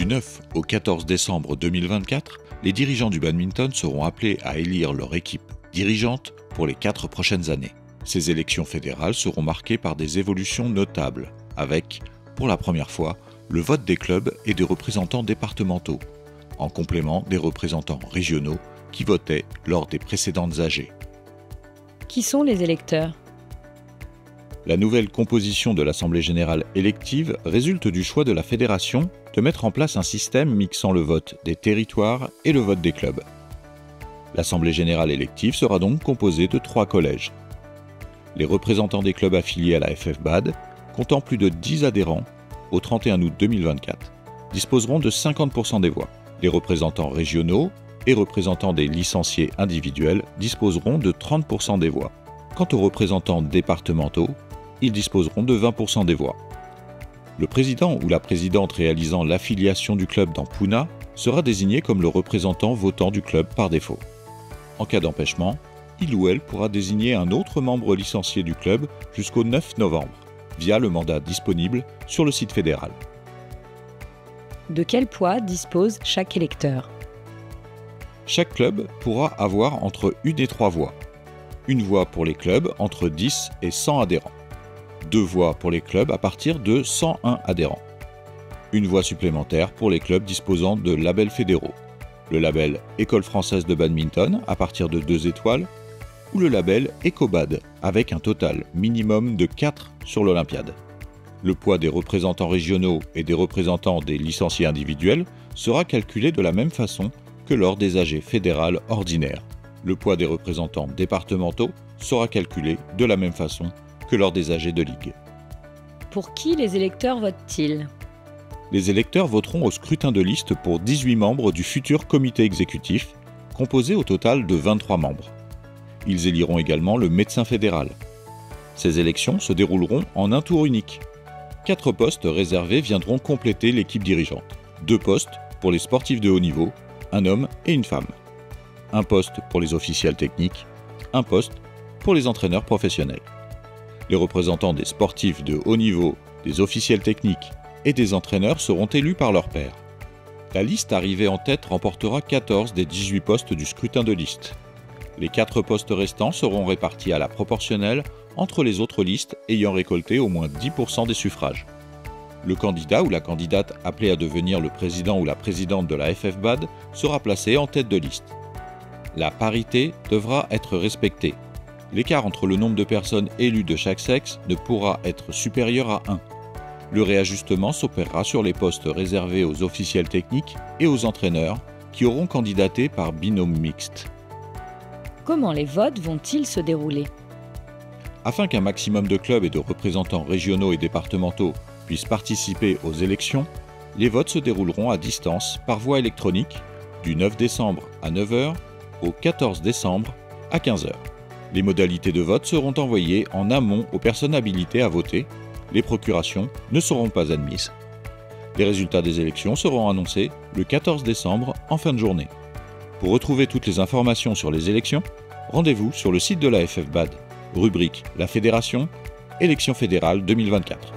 Du 9 au 14 décembre 2024, les dirigeants du badminton seront appelés à élire leur équipe dirigeante pour les 4 prochaines années. Ces élections fédérales seront marquées par des évolutions notables, avec, pour la première fois, le vote des clubs et des représentants départementaux, en complément des représentants régionaux qui votaient lors des précédentes AG. Qui sont les électeurs ? La nouvelle composition de l'Assemblée générale élective résulte du choix de la fédération de mettre en place un système mixant le vote des territoires et le vote des clubs. L'Assemblée générale élective sera donc composée de 3 collèges. Les représentants des clubs affiliés à la FFBAD, comptant plus de 10 adhérents, au 31 août 2024, disposeront de 50% des voix. Les représentants régionaux et représentants des licenciés individuels disposeront de 30% des voix. Quant aux représentants départementaux, ils disposeront de 20% des voix. Le président ou la présidente réalisant l'affiliation du club dans Puna sera désigné comme le représentant votant du club par défaut. En cas d'empêchement, il ou elle pourra désigner un autre membre licencié du club jusqu'au 9 novembre, via le mandat disponible sur le site fédéral. De quel poids dispose chaque électeur ? Chaque club pourra avoir entre 1 et 3 voix. Une voix pour les clubs entre 10 et 100 adhérents. 2 voix pour les clubs à partir de 101 adhérents. Une voix supplémentaire pour les clubs disposant de labels fédéraux. Le label École française de badminton à partir de 2 étoiles ou le label EcoBad avec un total minimum de 4 sur l'Olympiade. Le poids des représentants régionaux et des représentants des licenciés individuels sera calculé de la même façon que lors des AG fédérales ordinaires. Le poids des représentants départementaux sera calculé de la même façon que lors des AG de Ligue. Pour qui les électeurs votent-ils ? Les électeurs voteront au scrutin de liste pour 18 membres du futur comité exécutif, composé au total de 23 membres. Ils éliront également le médecin fédéral. Ces élections se dérouleront en un tour unique. 4 postes réservés viendront compléter l'équipe dirigeante. 2 postes pour les sportifs de haut niveau, un homme et une femme. 1 poste pour les officiels techniques, 1 poste pour les entraîneurs professionnels. Les représentants des sportifs de haut niveau, des officiels techniques et des entraîneurs seront élus par leurs pairs. La liste arrivée en tête remportera 14 des 18 postes du scrutin de liste. Les 4 postes restants seront répartis à la proportionnelle entre les autres listes ayant récolté au moins 10% des suffrages. Le candidat ou la candidate appelé à devenir le président ou la présidente de la FFBAD sera placé en tête de liste. La parité devra être respectée. L'écart entre le nombre de personnes élues de chaque sexe ne pourra être supérieur à 1. Le réajustement s'opérera sur les postes réservés aux officiels techniques et aux entraîneurs qui auront candidaté par binôme mixte. Comment les votes vont-ils se dérouler ? Afin qu'un maximum de clubs et de représentants régionaux et départementaux puissent participer aux élections, les votes se dérouleront à distance par voie électronique du 9 décembre à 9h au 14 décembre à 15h. Les modalités de vote seront envoyées en amont aux personnes habilitées à voter. Les procurations ne seront pas admises. Les résultats des élections seront annoncés le 14 décembre en fin de journée. Pour retrouver toutes les informations sur les élections, rendez-vous sur le site de la FFBAD, rubrique La Fédération, élections fédérales 2024.